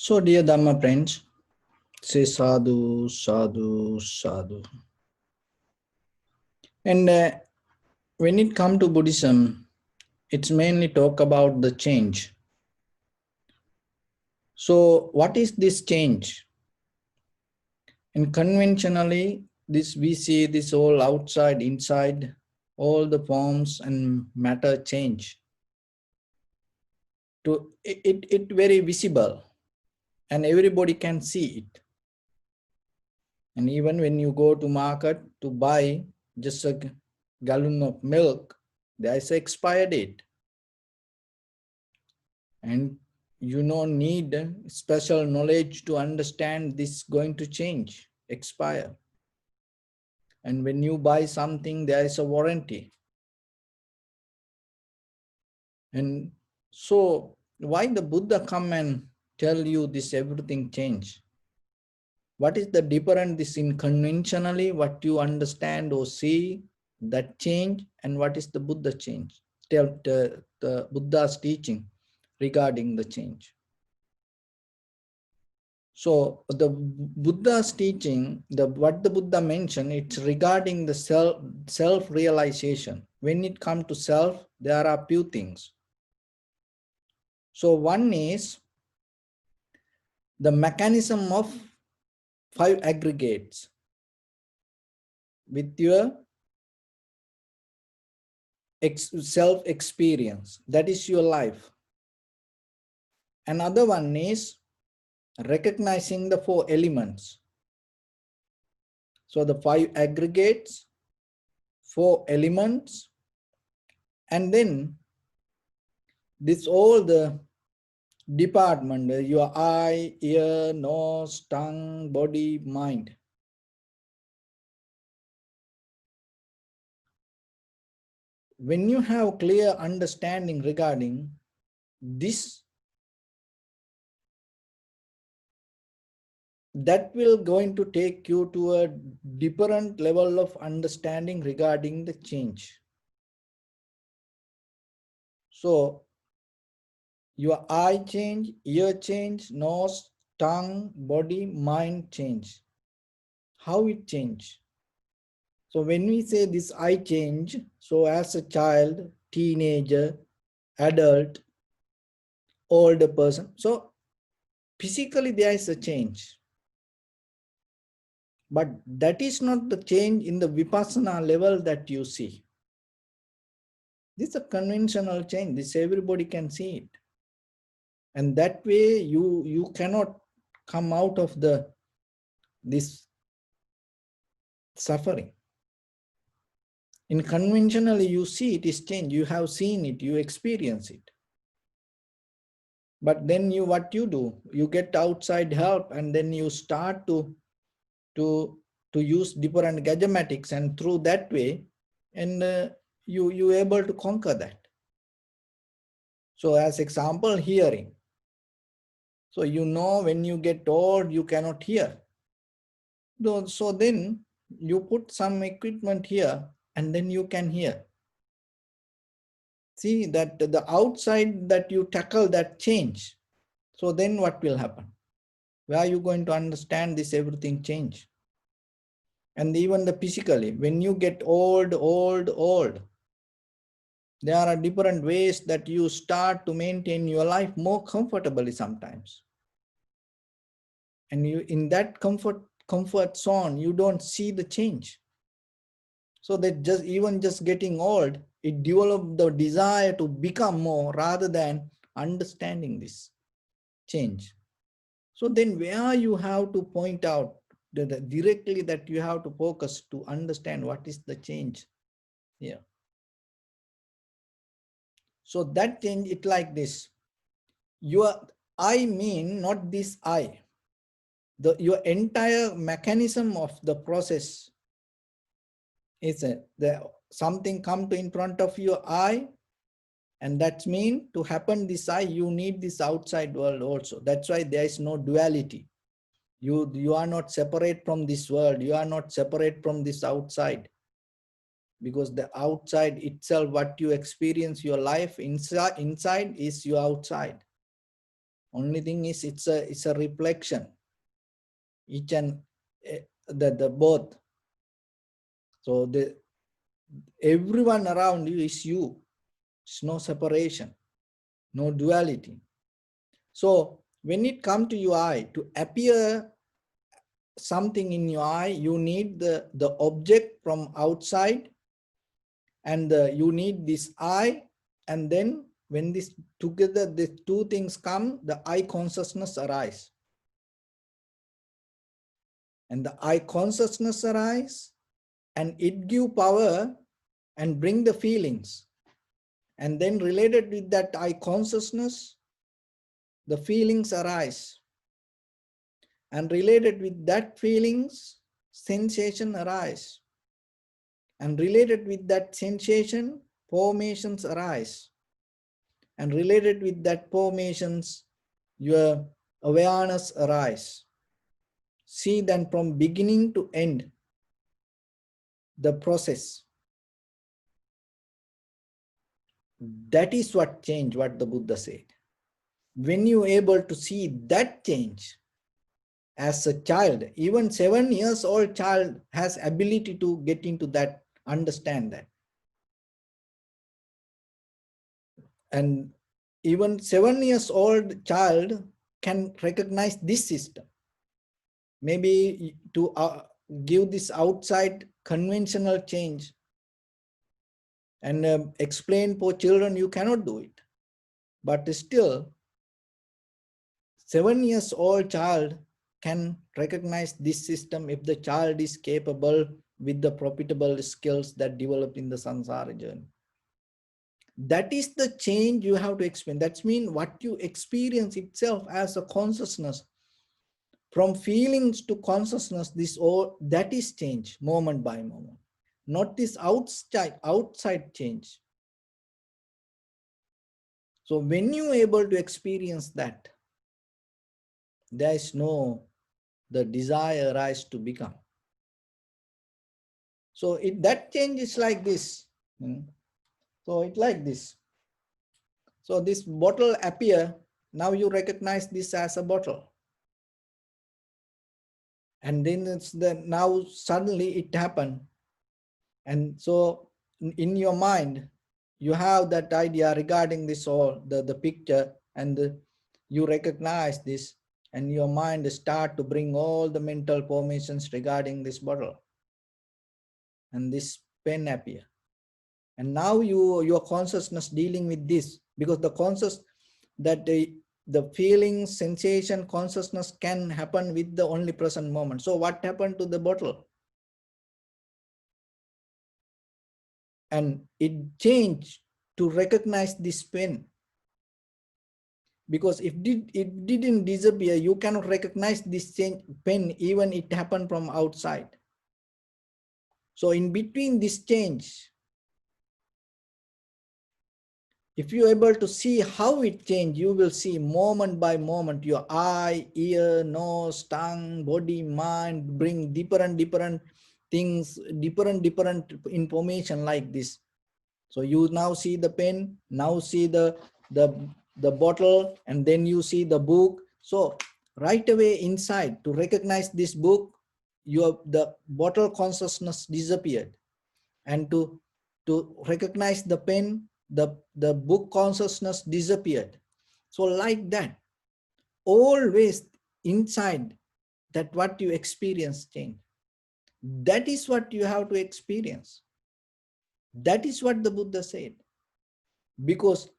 So, dear Dharma friends, say sadhu, sadhu, sadhu. And when it comes to Buddhism, it's mainly talk about the change. So, what is this change? And conventionally, this we see this all outside, inside, all the forms and matter change. To it very visible, and everybody can see it. And even when you go to market to buy just a gallon of milk, there is an expire date. And you don't need special knowledge to understand this is going to change, expire. And when you buy something, there is a warranty. And so why the Buddha come and tell you this everything change? What is the difference this in conventionally, what you understand or see, that change, and what is the Buddha change? Tell the Buddha's teaching regarding the change. So the Buddha's teaching, what the Buddha mentioned, it's regarding the self-realization. When it comes to self, there are few things. So one is the mechanism of 5 aggregates with your self-experience. That is your life. Another one is recognizing the 4 elements. So the 5 aggregates, 4 elements, and then this all the department, your eye, ear, nose, tongue, body, mind. When you have clear understanding regarding this, that will going to take you to a different level of understanding regarding the change. So your eye change, ear change, nose, tongue, body, mind change. How it change? So when we say this eye change, so as a child, teenager, adult, older person, so physically there is a change. But that is not the change in the vipassana level that you see. This is a conventional change. This everybody can see it. And that way you cannot come out of this suffering. In conventionally, you see it is change. You have seen it, you experience it. But then what you do, you get outside help, and then you start to use different gadgetics, and through that way, and you able to conquer that. So as example, hearing. So you know when you get old, you cannot hear. So then you put some equipment here, and then you can hear. See that the outside that you tackle that change. So then what will happen? Where are you going to understand this everything change? And even the physically, when you get old, there are different ways that you start to maintain your life more comfortably sometimes. And you in that comfort zone, you don't see the change. So that just getting old, it develops the desire to become more rather than understanding this change. So then where you have to point out directly that you have to focus to understand what is the change here. So that change, it like this. Your I mean not this I. Your entire mechanism of the process is something come to in front of your eye, and that's mean to happen this eye, you need this outside world also. That's why there is no duality. You are not separate from this world. You are not separate from this outside. Because the outside itself, what you experience your life inside is your outside. Only thing is it's a reflection. Each and the both. So everyone around you is you. It's no separation, no duality. So when it comes to your eye, to appear something in your eye, you need the object from outside, and you need this eye, and then when this together, the two things come, the eye consciousness arise. And the eye consciousness arise, and it give power and bring the feelings. And then related with that eye consciousness, the feelings arise. And related with that feelings, sensation arise. And related with that sensation, formations arise. And related with that formations, your awareness arise. See then from beginning to end, the process. That is what change, what the Buddha said. When you are able to see that change as a child, even 7 years old child has ability to get into that, understand that. And even 7 years old child can recognize this system. Maybe to give this outside conventional change and explain for children, you cannot do it. But still, 7 years old child can recognize this system if the child is capable with the profitable skills that develop in the samsara journey. That is the change you have to experience. That means what you experience itself as a consciousness, from feelings to consciousness, that is change moment by moment, not this outside change. So when you are able to experience that, there is no the desire rise to become. So that change is like this. So it's like this. So this bottle appear, now you recognize this as a bottle. And then it's now suddenly it happened. And so in your mind, you have that idea regarding this all, the picture, and you recognize this, and your mind start to bring all the mental formations regarding this bottle. And this pen appear. And now your consciousness dealing with this, because the conscious, that the feeling, sensation, consciousness can happen with the only present moment. So what happened to the bottle? And it changed to recognize this pen. Because if it didn't disappear, you cannot recognize this pen even it happened from outside. So in between this change, if you're able to see how it changed, you will see moment by moment, your eye, ear, nose, tongue, body, mind, bring different things, different information like this. So you now see the pen, now see the bottle, and then you see the book. So right away inside, to recognize this book, the bottle consciousness disappeared. And to recognize the pen, the book consciousness disappeared. So like that, always inside, that what you experience change. That is what you have to experience. That is what the Buddha said. Because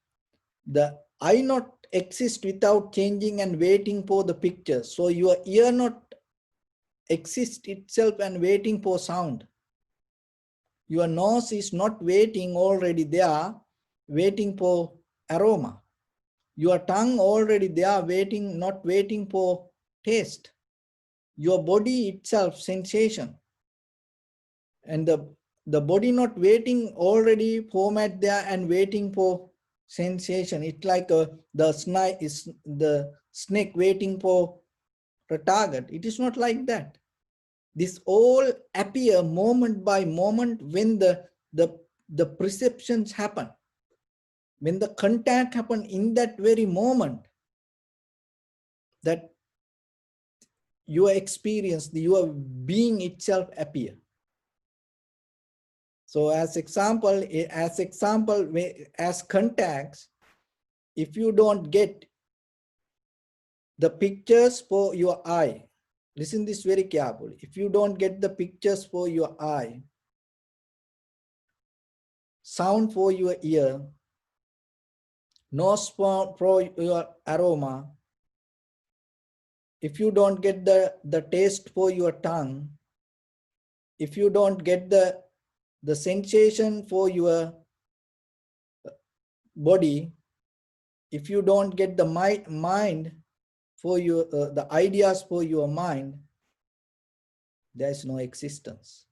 the I not exist without changing and waiting for the picture. So your ear not exist itself and waiting for sound. Your nose is not waiting already there, waiting for aroma. Your tongue already there, waiting, not waiting for taste. Your body itself, sensation. And the body not waiting already format there and waiting for sensation. It's like the snake waiting for the target. It is not like that. This all appear moment by moment when the perceptions happen. When the contact happen in that very moment, that your experience, your being itself appear. So as example, as contacts, if you don't get the pictures for your eye, listen this very carefully. If you don't get the pictures for your eye, sound for your ear, nose for your aroma, if you don't get the taste for your tongue, if you don't get the sensation for your body, if you don't get the mind for your the ideas for your mind, there is no existence.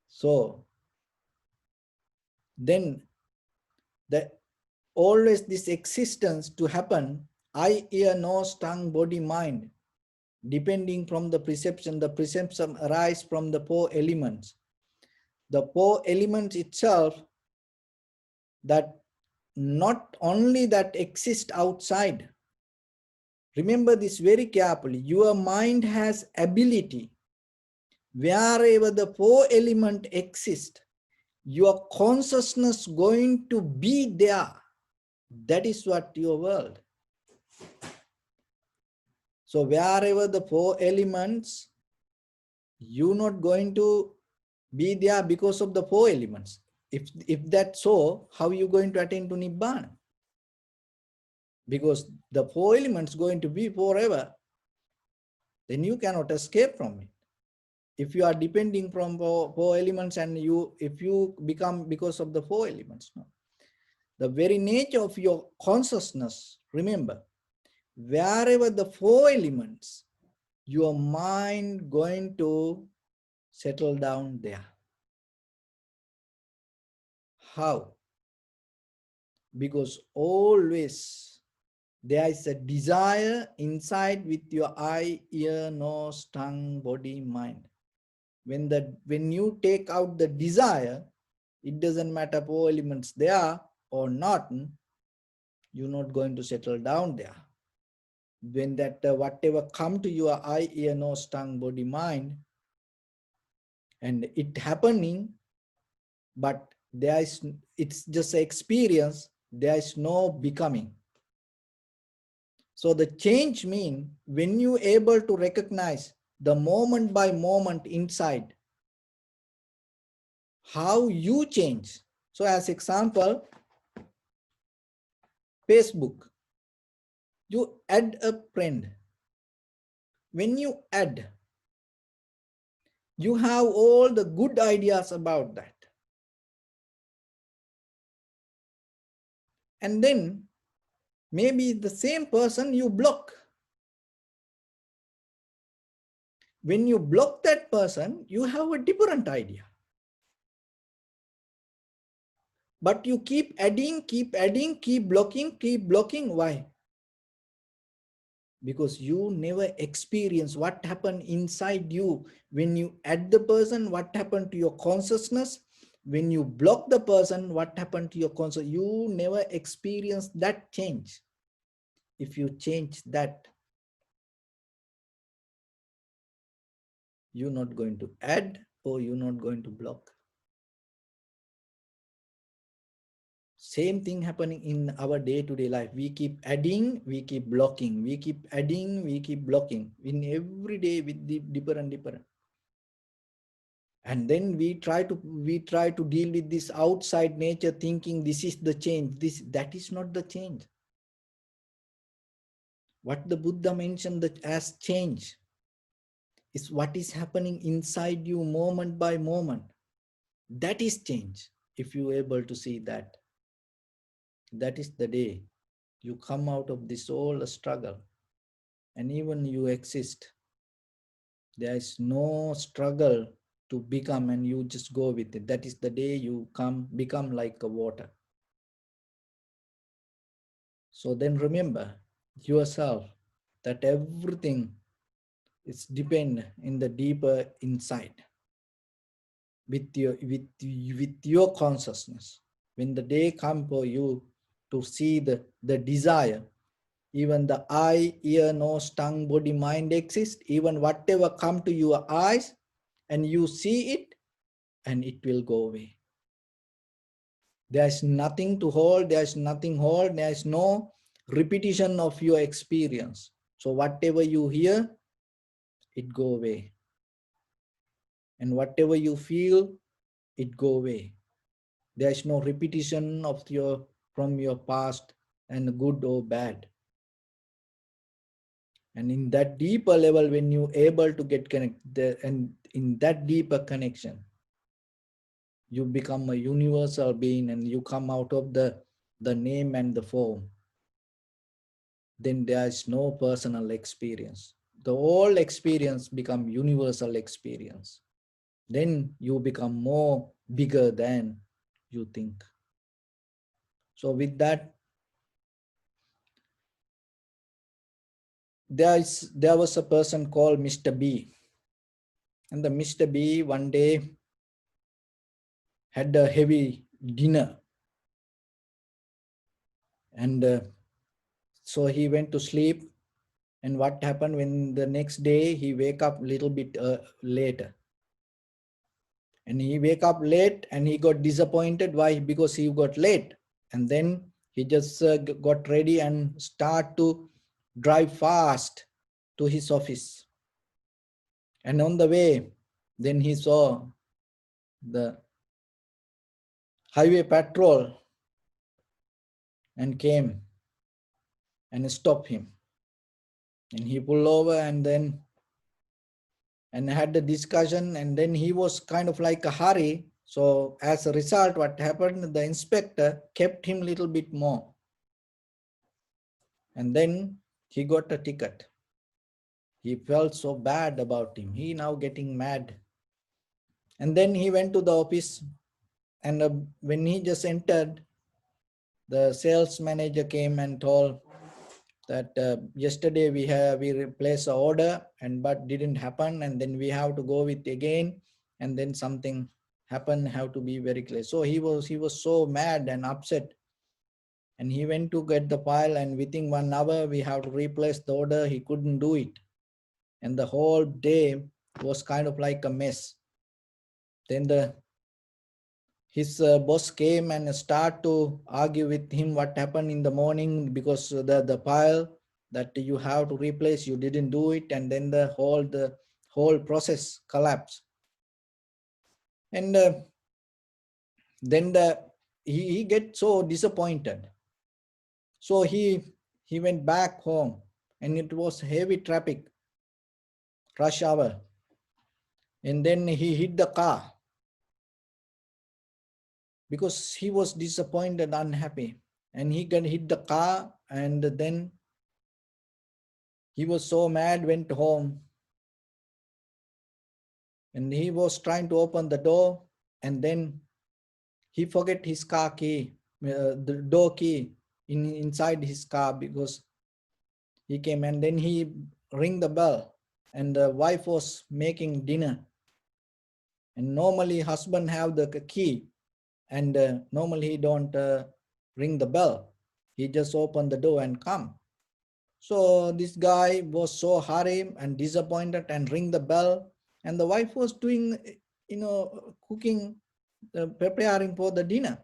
So then the always this existence to happen, eye, ear, nose, tongue, body, mind, depending from the perception arise from the four elements. The four elements itself, that not only that exist outside. Remember this very carefully. Your mind has ability. Wherever the four element exist, your consciousness going to be there. That is what your world. So wherever the four elements, you're not going to be there because of the four elements. If that's so, how are you going to attain to Nibbana? Because the four elements going to be forever, then you cannot escape from it. If you are depending from four elements and if you become because of the four elements, no. The very nature of your consciousness, remember, wherever the four elements, your mind going to settle down there. How? Because always there is a desire inside with your eye, ear, nose, tongue, body, mind. When you take out the desire, it doesn't matter four elements there or not, you're not going to settle down there. When that whatever come to your eye, ear, nose, tongue, body, mind, and it happening, but it's just an experience, there is no becoming. So the change mean when you able to recognize the moment by moment inside, how you change. So as example, Facebook, you add a friend. When you add, you have all the good ideas about that. And then maybe the same person you block. When you block that person, you have a different idea. But you keep adding, keep blocking. Why? Because you never experience what happened inside you. When you add the person, what happened to your consciousness? When you block the person, what happened to your consciousness? You never experience that change. If you change that, you're not going to add or you're not going to block. Same thing happening in our day-to-day life. We keep adding, we keep blocking, we keep adding, we keep blocking in every day with the different. And then we try to deal with this outside nature, thinking this is the change. That is not the change. What the Buddha mentioned that as change is what is happening inside you moment by moment. That is change. If you are able to see that, that is the day you come out of this whole struggle, and even you exist. There is no struggle to become, and you just go with it. That is the day you become like a water. So then remember yourself that everything is depend in the deeper inside with your consciousness. When the day comes for you, to see the desire. Even the eye, ear, nose, tongue, body, mind exist. Even whatever come to your eyes and you see it, and it will go away. There is nothing to hold, there is nothing hold, there is no repetition of your experience. So whatever you hear, it go away. And whatever you feel, it go away. There is no repetition of your from your past, and good or bad. And in that deeper level, when you able to get connected, and in that deeper connection, you become a universal being, and you come out of the name and the form. Then there is no personal experience. The whole experience become universal experience. Then you become more bigger than you think. So with that, there was a person called Mr. B. And the Mr. B one day had a heavy dinner. And so he went to sleep. And what happened when the next day he wake up a little bit later? And he wake up late and he got disappointed. Why? Because he got late. And then he just got ready and start to drive fast to his office. And on the way, then he saw the highway patrol and came and stopped him. And he pulled over and then had the discussion, and then he was kind of like a hurry. So as a result, what happened, the inspector kept him a little bit more. And then he got a ticket. He felt so bad about him. He now getting mad. And then he went to the office, and when he just entered, the sales manager came and told that yesterday we replaced the order, and but didn't happen, and then we have to go with again, and then something happened, have to be very clear. So he was so mad and upset, and he went to get the file, and within 1 hour we have to replace the order. He couldn't do it, and the whole day was kind of like a mess. Then his boss came and start to argue with him what happened in the morning, because the file that you have to replace, you didn't do it, and then the whole process collapsed. And then he get so disappointed. So he went back home, and it was heavy traffic, rush hour, and then he hit the car because he was disappointed, unhappy, and he can hit the car, and then he was so mad, went home, and he was trying to open the door, and then he forget his car key, the door key inside his car, because he came, and then he ring the bell, and the wife was making dinner, and normally husband have the key, and normally he don't ring the bell, he just open the door and come. So this guy was so hurried and disappointed and ring the bell, and the wife was doing, cooking, preparing for the dinner.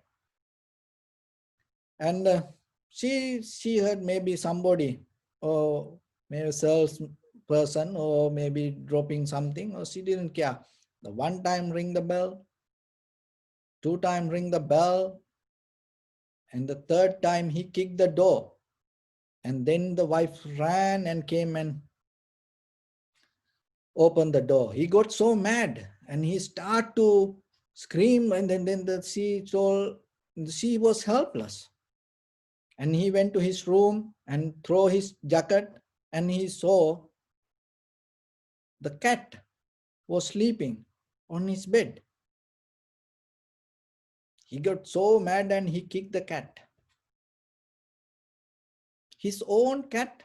And she heard maybe somebody, or maybe sales person, or maybe dropping something, or she didn't care. The one time ring the bell, two time ring the bell, and the third time he kicked the door. And then the wife ran and came and opened the door. He got so mad and he started to scream, and then she was helpless. And he went to his room and threw his jacket, and he saw the cat was sleeping on his bed. He got so mad and he kicked the cat. His own cat,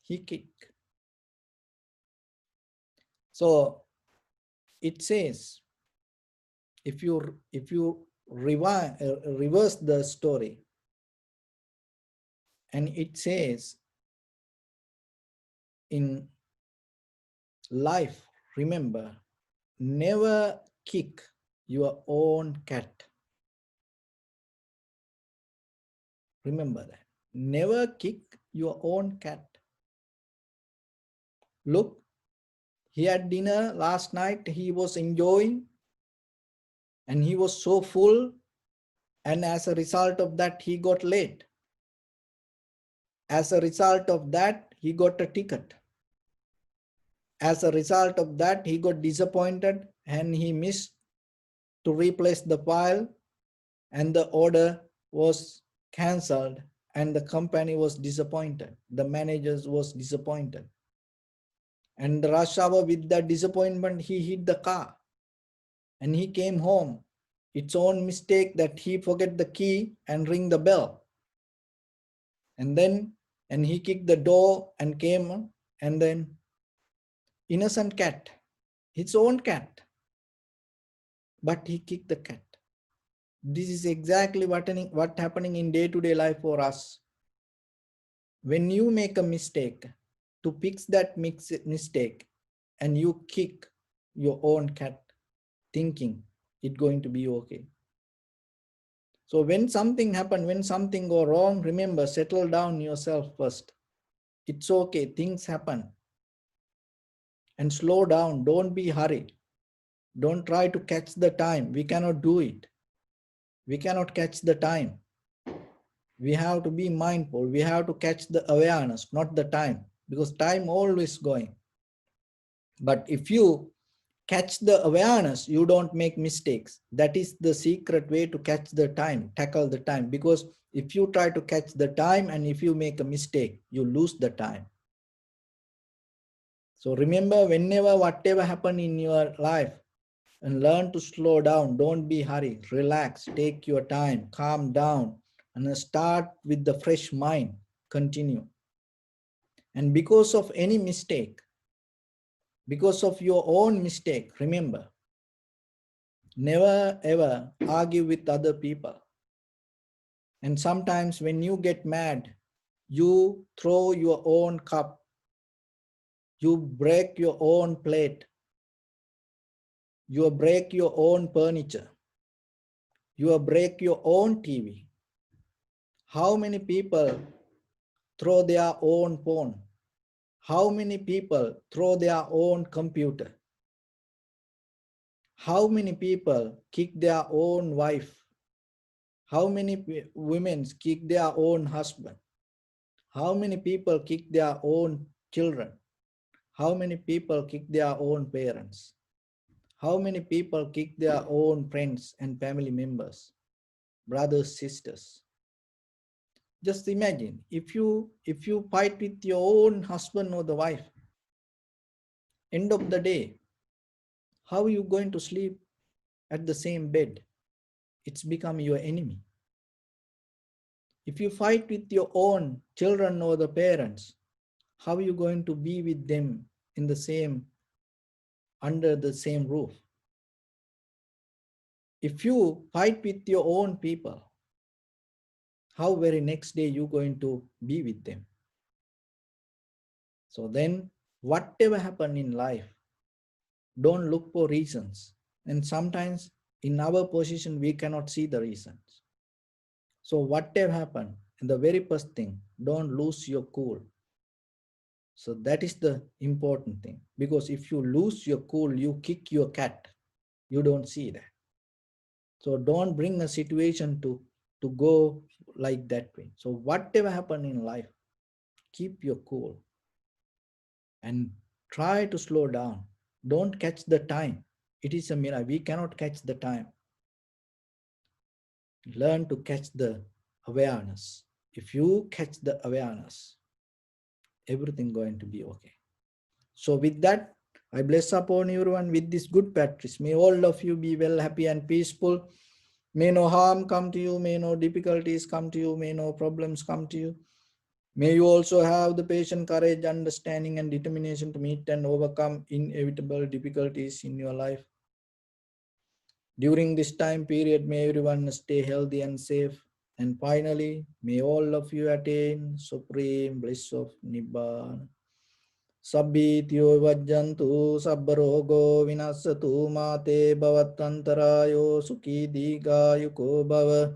he kicked. So it says, if you reverse the story. And it says, in life, remember, never kick your own cat. Remember that. Never kick your own cat. Look, he had dinner last night, he was enjoying, and he was so full, and as a result of that, he got late. As a result of that, he got a ticket. As a result of that, he got disappointed and he missed to replace the file, and the order was cancelled, and the company was disappointed. The managers was disappointed. And the rush hour, with that disappointment, he hit the car and he came home. It's own mistake that he forget the key and ring the bell. And he kicked the door and came, and then innocent cat, his own cat, but he kicked the cat. This is exactly what happening in day-to-day life for us. When you make a mistake, to fix that mistake, and you kick your own cat, thinking it's going to be okay. So when something happen, when something go wrong, remember, settle down yourself first. It's okay, things happen. And slow down, don't be hurried. Don't try to catch the time. We cannot do it. We cannot catch the time. We have to be mindful. We have to catch the awareness, not the time, because time always going. But if you catch the awareness, you don't make mistakes. That is the secret way to catch the time, tackle the time. Because if you try to catch the time and if you make a mistake, you lose the time. So remember, whenever, whatever happen in your life, and learn to slow down. Don't be hurried. Relax. Take your time. Calm down. And start with the fresh mind. Continue. And because of any mistake, because of your own mistake, remember, never ever argue with other people. And sometimes when you get mad, you throw your own cup. You break your own plate. You break your own furniture. You break your own TV. How many people throw their own phone? How many people throw their own computer? How many people kick their own wife? How many women kick their own husband? How many people kick their own children? How many people kick their own parents? How many people kick their own friends and family members, brothers, sisters? Just imagine, if you fight with your own husband or the wife, end of the day, how are you going to sleep at the same bed? It's become your enemy. If you fight with your own children or the parents, how are you going to be with them in the same, under the same roof? If you fight with your own people, how very next day you going to be with them? So then, whatever happen in life, don't look for reasons. And sometimes in our position, we cannot see the reasons. So whatever happened, and the very first thing, don't lose your cool. So that is the important thing, because if you lose your cool, you kick your cat. You don't see that. So don't bring a situation to go like that way. So whatever happened in life, keep your cool and try to slow down. Don't catch the time. It is a mirror. We cannot catch the time. Learn to catch the awareness. If you catch the awareness, everything going to be okay. So with that, I bless upon everyone with this good practice. May all of you be well, happy and peaceful. May no harm come to you. May no difficulties come to you. May no problems come to you. May you also have the patience, courage, understanding and determination to meet and overcome inevitable difficulties in your life. During this time period, may everyone stay healthy and safe. And finally, may all of you attain supreme bliss of Nibbana. Sabbityo vajjantu sabbarogo vinasatu mate bhavatantarayo sukhi digayuko bhava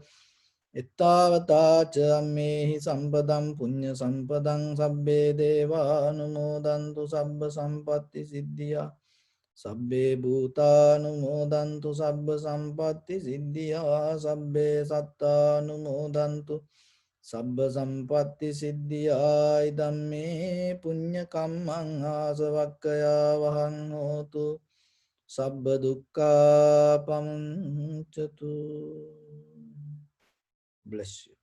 ittavata ca ammehi sampadam punya sampadam sabbe deva anumodantu sabba sampatti siddhya sabbe bhuta anumodantu sabba sampatti siddhya sabbe satta anumodantu Sabba sampatti siddhiyai dhamme punya kammang asavakkaya vahang hotu sabba dukkha pamuncatu. Bless you.